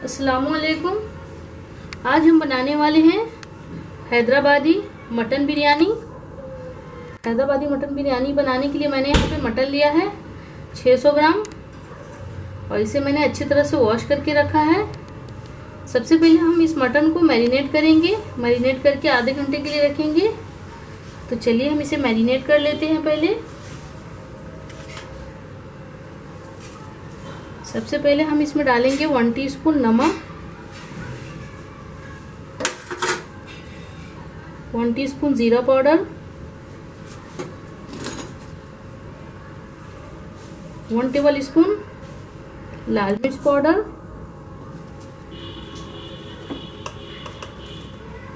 अस्सलामुअलैकुम। आज हम बनाने वाले हैं हैदराबादी मटन बिरयानी। हैदराबादी मटन बिरयानी बनाने के लिए मैंने यहाँ पे मटन लिया है 600 ग्राम और इसे मैंने अच्छी तरह से वॉश करके रखा है। सबसे पहले हम इस मटन को मैरिनेट करेंगे। मैरिनेट करके आधे घंटे के लिए रखेंगे। तो चलिए हम इसे मैरिनेट कर लेते हैं। पहले सबसे पहले हम इसमें डालेंगे 1 टीस्पून नमक, 1 टीस्पून जीरा पाउडर, 1 टेबल स्पून लाल मिर्च पाउडर,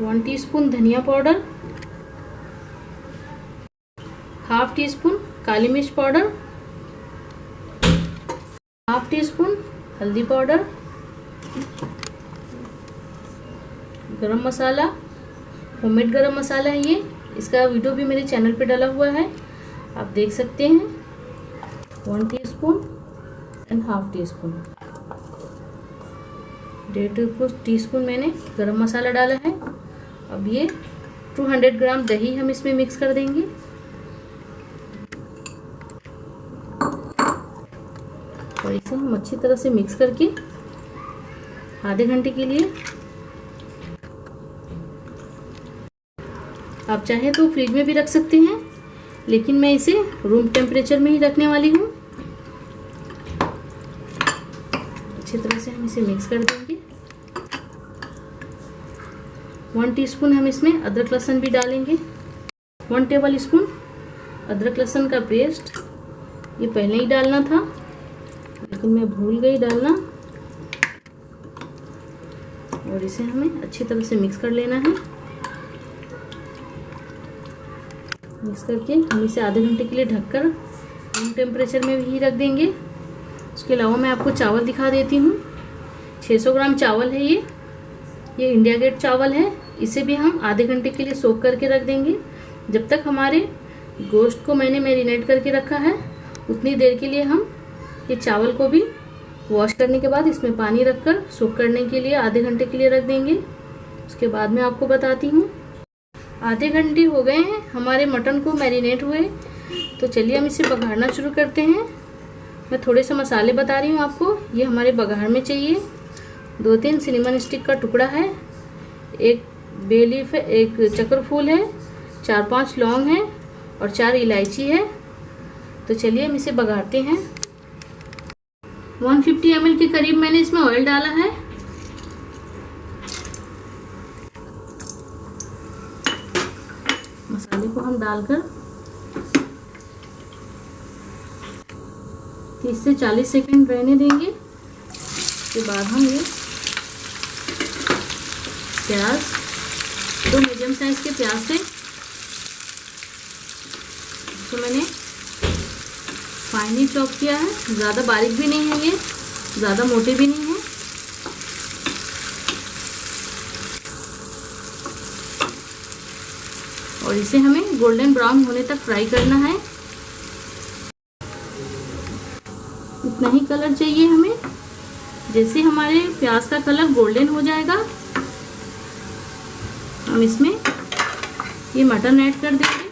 1 टीस्पून धनिया पाउडर, हाफ टी स्पून काली मिर्च पाउडर, हाफ टी स्पून हल्दी पाउडर, गरम मसाला, होममेड गरम मसाला है ये। इसका वीडियो भी मेरे चैनल पे डाला हुआ है, आप देख सकते हैं। 1 teaspoon and half tea spoon, 1.5 teaspoon मैंने गरम मसाला डाला है। अब ये 200 ग्राम दही हम इसमें मिक्स कर देंगे। और इसे हम अच्छी तरह से मिक्स करके आधे घंटे के लिए, आप चाहे तो फ्रिज में भी रख सकते हैं, लेकिन मैं इसे रूम टेम्परेचर में ही रखने वाली हूँ। अच्छी तरह से हम इसे मिक्स कर देंगे। 1 टीस्पून हम इसमें अदरक लहसुन भी डालेंगे। 1 टेबल स्पून अदरक लहसुन का पेस्ट, ये पहले ही डालना था लेकिन मैं भूल गई डालना। और इसे हमें अच्छी तरह से मिक्स कर लेना है। मिक्स करके हम इसे आधे घंटे के लिए ढककर रूम टेम्परेचर में भी रख देंगे। उसके अलावा मैं आपको चावल दिखा देती हूँ। 600 ग्राम चावल है ये इंडिया गेट चावल है। इसे भी हम आधे घंटे के लिए सोक करके रख देंगे। जब तक हमारे गोश्त को मैंने मैरिनेट करके रखा है उतनी देर के लिए हम ये चावल को भी वॉश करने के बाद इसमें पानी रखकर सोक करने के लिए आधे घंटे के लिए रख देंगे। उसके बाद मैं आपको बताती हूँ। आधे घंटे हो गए हैं हमारे मटन को मैरिनेट हुए, तो चलिए हम इसे बघाड़ना शुरू करते हैं। मैं थोड़े से मसाले बता रही हूँ आपको। ये हमारे बघाड़ में चाहिए 2-3 सिनेमन स्टिक का टुकड़ा है, 1 बे लीफ है, 1 चक्र फूल है, 4-5 लौंग है और 4 इलायची है। तो चलिए हम इसे बघाड़ते हैं। 150 ml के करीब मैंने इसमें ऑयल डाला है। मसाले को हम डालकर 30 से 40 सेकंड रहने देंगे। उसके बाद हम ये प्याज, 2 मीडियम साइज के प्याज थे, तो मैंने फाइनली चॉप किया है। ज़्यादा बारीक भी नहीं है ये, ज़्यादा मोटे भी नहीं है। और इसे हमें गोल्डन ब्राउन होने तक फ्राई करना है। इतना ही कलर चाहिए हमें। जैसे हमारे प्याज का कलर गोल्डन हो जाएगा हम इसमें ये मटन ऐड कर देंगे।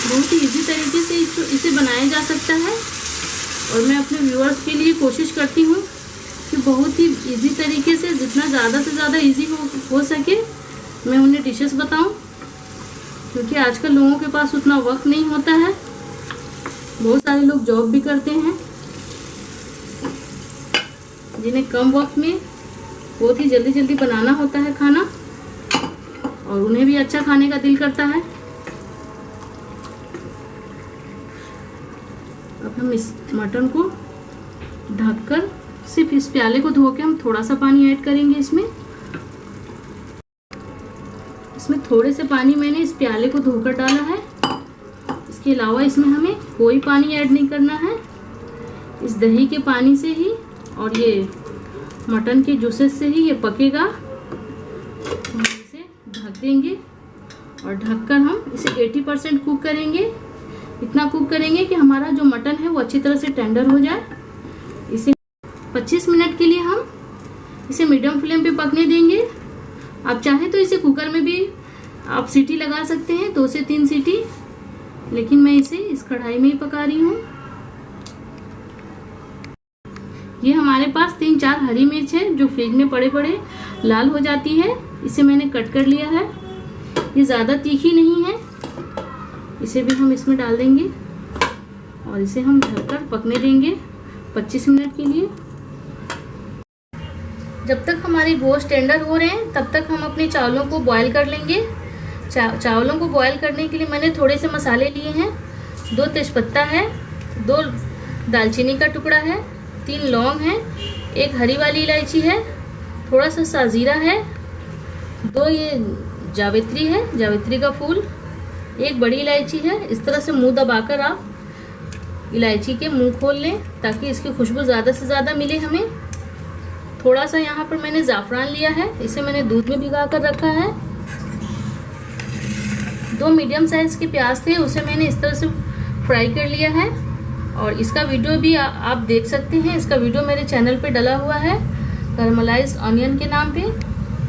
बहुत ही इजी तरीके से इसे बनाया जा सकता है और मैं अपने व्यूअर्स के लिए कोशिश करती हूँ कि बहुत ही इजी तरीके से, जितना ज़्यादा से ज़्यादा इजी हो सके मैं उन्हें डिशेस बताऊं, क्योंकि आजकल लोगों के पास उतना वक्त नहीं होता है। बहुत सारे लोग जॉब भी करते हैं जिन्हें कम वक्त में बहुत ही जल्दी जल्दी बनाना होता है खाना, और उन्हें भी अच्छा खाने का दिल करता है। अब हम इस मटन को ढककर सिर्फ इस प्याले को धो के हम थोड़ा सा पानी ऐड करेंगे। इसमें थोड़े से पानी मैंने इस प्याले को धोकर डाला है। इसके अलावा इसमें हमें कोई पानी ऐड नहीं करना है। इस दही के पानी से ही और ये मटन के जूसेस से ही ये पकेगा। हम इसे ढक देंगे और ढककर हम इसे 80% कुक करेंगे। इतना कुक करेंगे कि हमारा जो मटन है वो अच्छी तरह से टेंडर हो जाए। इसे 25 मिनट के लिए हम इसे मीडियम फ्लेम पे पकने देंगे। आप चाहे तो इसे कुकर में भी आप सीटी लगा सकते हैं, 2 से 3 सीटी, लेकिन मैं इसे इस कढ़ाई में ही पका रही हूँ। ये हमारे पास 3-4 हरी मिर्च है जो फ्रिज में पड़े पड़े लाल हो जाती है, इसे मैंने कट कर लिया है। ये ज़्यादा तीखी नहीं है, इसे भी हम इसमें डाल देंगे और इसे हम ढककर पकने देंगे 25 मिनट के लिए। जब तक हमारे गोश्त टेंडर हो रहे हैं तब तक हम अपने चावलों को बॉईल कर लेंगे। चावलों को बॉईल करने के लिए मैंने थोड़े से मसाले लिए हैं। 2 तेज़पत्ता है, 2 दालचीनी का टुकड़ा है, 3 लौंग है, 1 हरी वाली इलायची है, थोड़ा सा साजीरा है, 2 ये जावित्री है, जावित्री का फूल, 1 बड़ी इलायची है। इस तरह से मुंह दबाकर आप इलायची के मुंह खोल लें ताकि इसकी खुशबू ज़्यादा से ज़्यादा मिले हमें। थोड़ा सा यहाँ पर मैंने ज़ाफ़रान लिया है, इसे मैंने दूध में भिगा कर रखा है। 2 मीडियम साइज़ के प्याज थे, उसे मैंने इस तरह से फ्राई कर लिया है और इसका वीडियो भी आप देख सकते हैं। इसका वीडियो मेरे चैनल पे डला हुआ है कैरामलाइज्ड ऑनियन के नाम पे,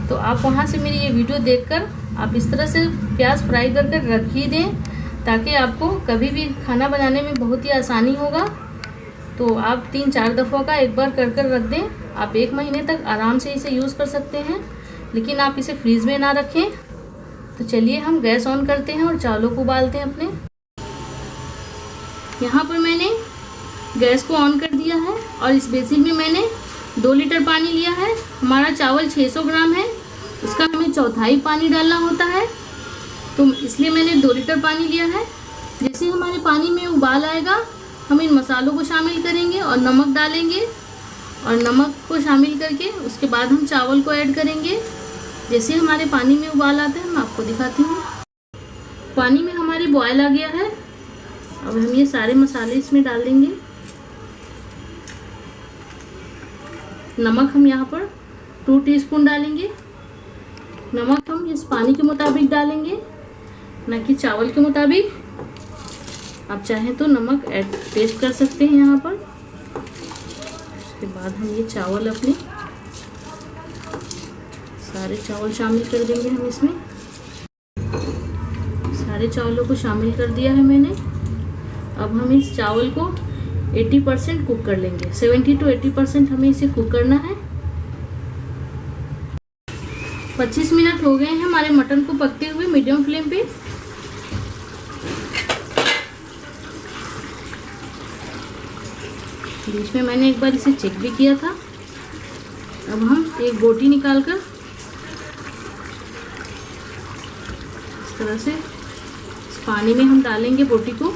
तो आप वहाँ से मेरी ये वीडियो देखकर आप इस तरह से प्याज फ्राई कर कर रख ही दें ताकि आपको कभी भी खाना बनाने में बहुत ही आसानी होगा। तो आप 3-4 दफ़ा का एक बार कर कर रख दें। आप 1 महीने तक आराम से इसे यूज़ कर सकते हैं, लेकिन आप इसे फ्रीज में ना रखें। तो चलिए हम गैस ऑन करते हैं और चावलों को उबालते हैं अपने। यहाँ पर मैंने गैस को ऑन कर दिया है और इस बेसिन में मैंने 2 लीटर पानी लिया है। हमारा चावल 600 ग्राम है, उसका हमें 1/4 पानी डालना होता है, तो इसलिए मैंने 2 लीटर पानी लिया है। जैसे हमारे पानी में उबाल आएगा हम इन मसालों को शामिल करेंगे और नमक डालेंगे और नमक को शामिल करके उसके बाद हम चावल को ऐड करेंगे। जैसे हमारे पानी में उबाल आता है मैं आपको दिखाती हूँ। पानी में हमारी बॉयल आ गया है, अब हम ये सारे मसाले इसमें डाल देंगे। नमक हम यहाँ पर 2 टीस्पून डालेंगे। नमक हम इस पानी के मुताबिक डालेंगे, ना कि चावल के मुताबिक। आप चाहें तो नमक ऐड टेस्ट कर सकते हैं यहाँ पर। उसके बाद हम ये चावल अपने सारे चावल शामिल कर देंगे हम इसमें। सारे चावलों को शामिल कर दिया है मैंने। अब हम इस चावल को 80% कुक कर लेंगे। 70 to 80% हमें इसे कुक करना है। 25 मिनट हो गए हैं हमारे मटन को पकते हुए मीडियम फ्लेम पे। बीच में मैंने एक बार इसे चेक भी किया था। अब हम एक बोटी निकालकर इस तरह से इस पानी में हम डालेंगे बोटी को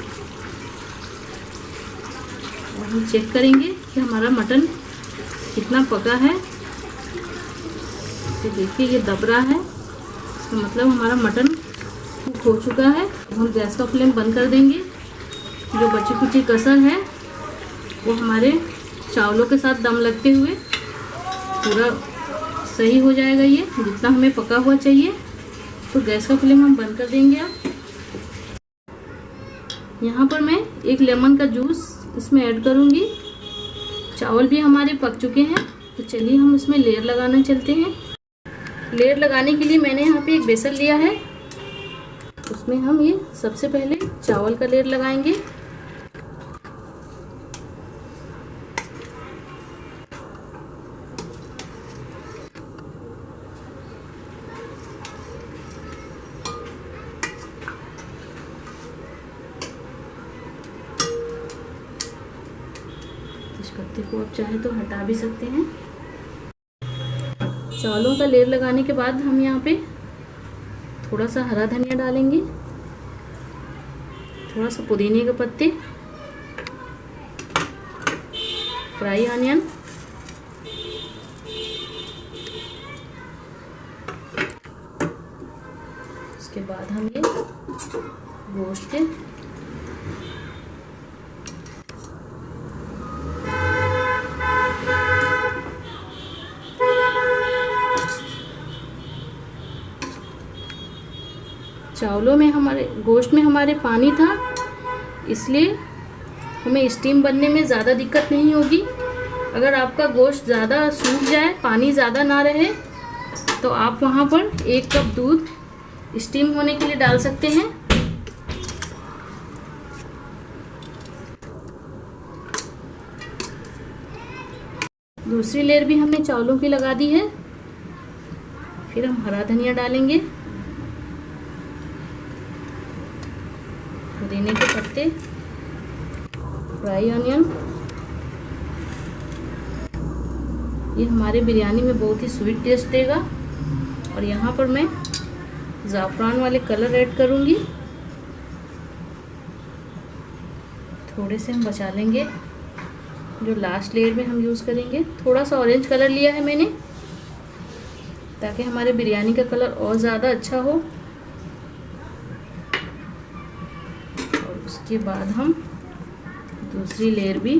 और हम चेक करेंगे कि हमारा मटन कितना पका है। तो देखिए ये दब रहा है, इसका मतलब हमारा मटन कुक हो चुका है। हम गैस का फ्लेम बंद कर देंगे। जो बची कुची कसर है वो हमारे चावलों के साथ दम लगते हुए पूरा सही हो जाएगा। ये जितना हमें पका हुआ चाहिए। तो गैस का फ्लेम हम बंद कर देंगे। अब यहाँ पर मैं 1 लेमन का जूस इसमें ऐड करूँगी। चावल भी हमारे पक चुके हैं, तो चलिए हम इसमें लेयर लगाना चलते हैं। लेयर लगाने के लिए मैंने यहाँ पे एक बेसन लिया है, उसमें हम ये सबसे पहले चावल का लेयर लगाएंगे। इस पत्ते को आप चाहे तो हटा भी सकते हैं। चावलों का लेयर लगाने के बाद हम यहाँ पे थोड़ा सा हरा धनिया डालेंगे, थोड़ा सा पुदीने के पत्ते, फ्राई अनियन, उसके बाद हम ये गोश्त के चावलों में हमारे गोश्त में हमारे पानी था, इसलिए हमें स्टीम बनने में ज़्यादा दिक्कत नहीं होगी। अगर आपका गोश्त ज़्यादा सूख जाए, पानी ज़्यादा ना रहे, तो आप वहाँ पर 1 कप दूध स्टीम होने के लिए डाल सकते हैं। दूसरी लेयर भी हमने चावलों की लगा दी है। फिर हम हरा धनिया डालेंगे, पुदीने के पत्ते, फ्राई ऑनियन। ये हमारे बिरयानी में बहुत ही स्वीट टेस्ट देगा। और यहाँ पर मैं ज़ाफ़रान वाले कलर ऐड करूँगी। थोड़े से हम बचा लेंगे, जो लास्ट लेयर में हम यूज़ करेंगे। थोड़ा सा ऑरेंज कलर लिया है मैंने, ताकि हमारे बिरयानी का कलर और ज़्यादा अच्छा हो। और उसके बाद हम दूसरी लेयर भी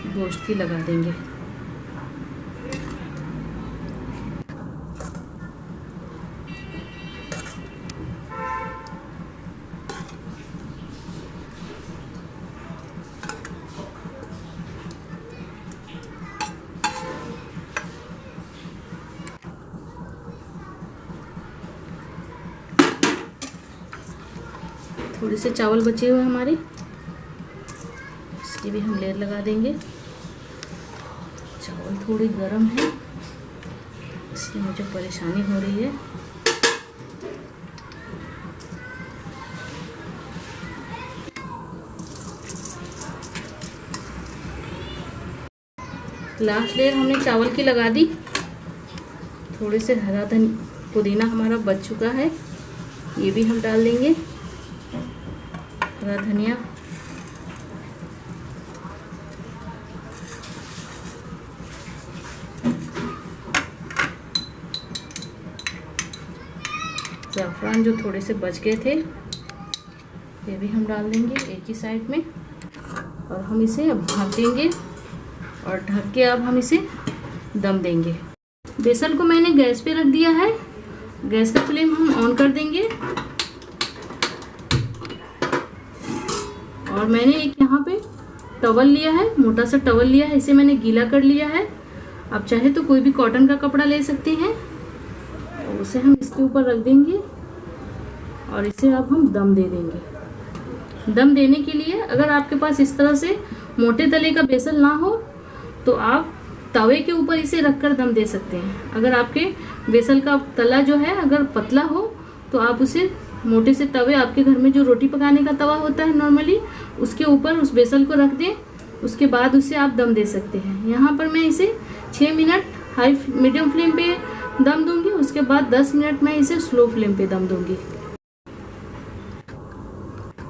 गोश्त की लगा देंगे। थोड़े से चावल बचे हुए हमारे, इसकी भी हम लेयर लगा देंगे। चावल थोड़ी गर्म है, इसलिए मुझे परेशानी हो रही है। लास्ट लेयर हमने चावल की लगा दी। थोड़े से हरा पुदीना हमारा बच चुका है, ये भी हम डाल देंगे। हरा धनिया, ज़ाफ़रान जो थोड़े से बच गए थे, ये भी हम डाल देंगे एक ही साइड में। और हम इसे अब ढक देंगे, और ढक के अब हम इसे दम देंगे। बेसन को मैंने गैस पे रख दिया है। गैस का फ्लेम हम ऑन कर देंगे। और मैंने एक यहाँ पे टवल लिया है, मोटा सा टवल लिया है, इसे मैंने गीला कर लिया है। आप चाहे तो कोई भी कॉटन का कपड़ा ले सकते हैं। और उसे हम इसके ऊपर रख देंगे, और इसे अब हम दम दे देंगे। दम देने के लिए अगर आपके पास इस तरह से मोटे तले का बेसन ना हो, तो आप तवे के ऊपर इसे रखकर दम दे सकते हैं। अगर आपके बेसन का तला जो है अगर पतला हो, तो आप उसे मोटे से तवे, आपके घर में जो रोटी पकाने का तवा होता है नॉर्मली, उसके ऊपर उस बेसन को रख दें। उसके बाद उसे आप दम दे सकते हैं। यहाँ पर मैं इसे 6 मिनट हाई मीडियम फ्लेम पे दम दूंगी। उसके बाद 10 मिनट मैं इसे स्लो फ्लेम पे दम दूंगी।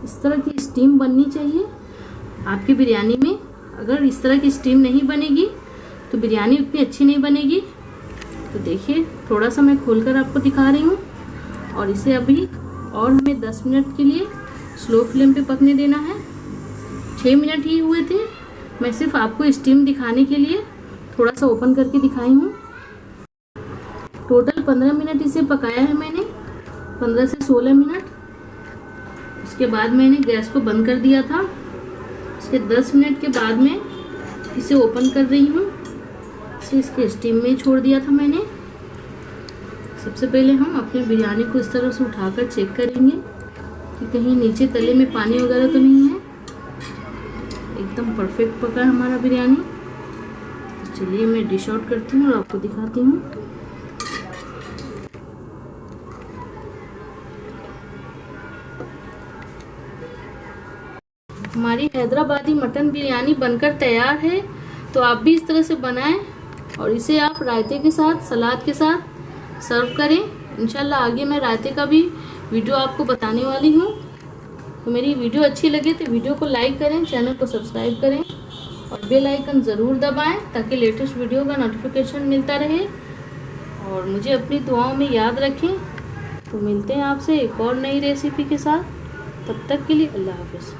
इस तरह की स्टीम बननी चाहिए आपकी बिरयानी में। अगर इस तरह की स्टीम नहीं बनेगी तो बिरयानी उतनी अच्छी नहीं बनेगी। तो देखिए, थोड़ा सा मैं खोलकर आपको दिखा रही हूँ। और इसे अभी और हमें 10 मिनट के लिए स्लो फ्लेम पे पकने देना है। 6 मिनट ही हुए थे, मैं सिर्फ आपको स्टीम दिखाने के लिए थोड़ा सा ओपन करके दिखाई हूँ। टोटल 15 मिनट इसे पकाया है मैंने, 15 से 16 मिनट। उसके बाद मैंने गैस को बंद कर दिया था। उसके 10 मिनट के बाद में इसे ओपन कर रही हूँ। इसे इसके स्टीम में छोड़ दिया था मैंने। सबसे पहले हम अपने बिरयानी को इस तरह से उठाकर चेक करेंगे कि कहीं नीचे तले में पानी वगैरह तो नहीं है। एकदम परफेक्ट पका है हमारा बिरयानी। तो चलिए मैं डिश आउट करती हूँ और आपको दिखाती हूँ। हमारी हैदराबादी मटन बिरयानी बनकर तैयार है। तो आप भी इस तरह से बनाएं और इसे आप रायते के साथ, सलाद के साथ सर्व करें। इंशाल्लाह आगे मैं रायते का भी वीडियो आपको बताने वाली हूँ। तो मेरी वीडियो अच्छी लगे तो वीडियो को लाइक करें, चैनल को सब्सक्राइब करें और बेल आइकन ज़रूर दबाएं ताकि लेटेस्ट वीडियो का नोटिफिकेशन मिलता रहे। और मुझे अपनी दुआओं में याद रखें। तो मिलते हैं आपसे एक और नई रेसिपी के साथ। तब तक के लिए अल्लाह हाफ़िज़।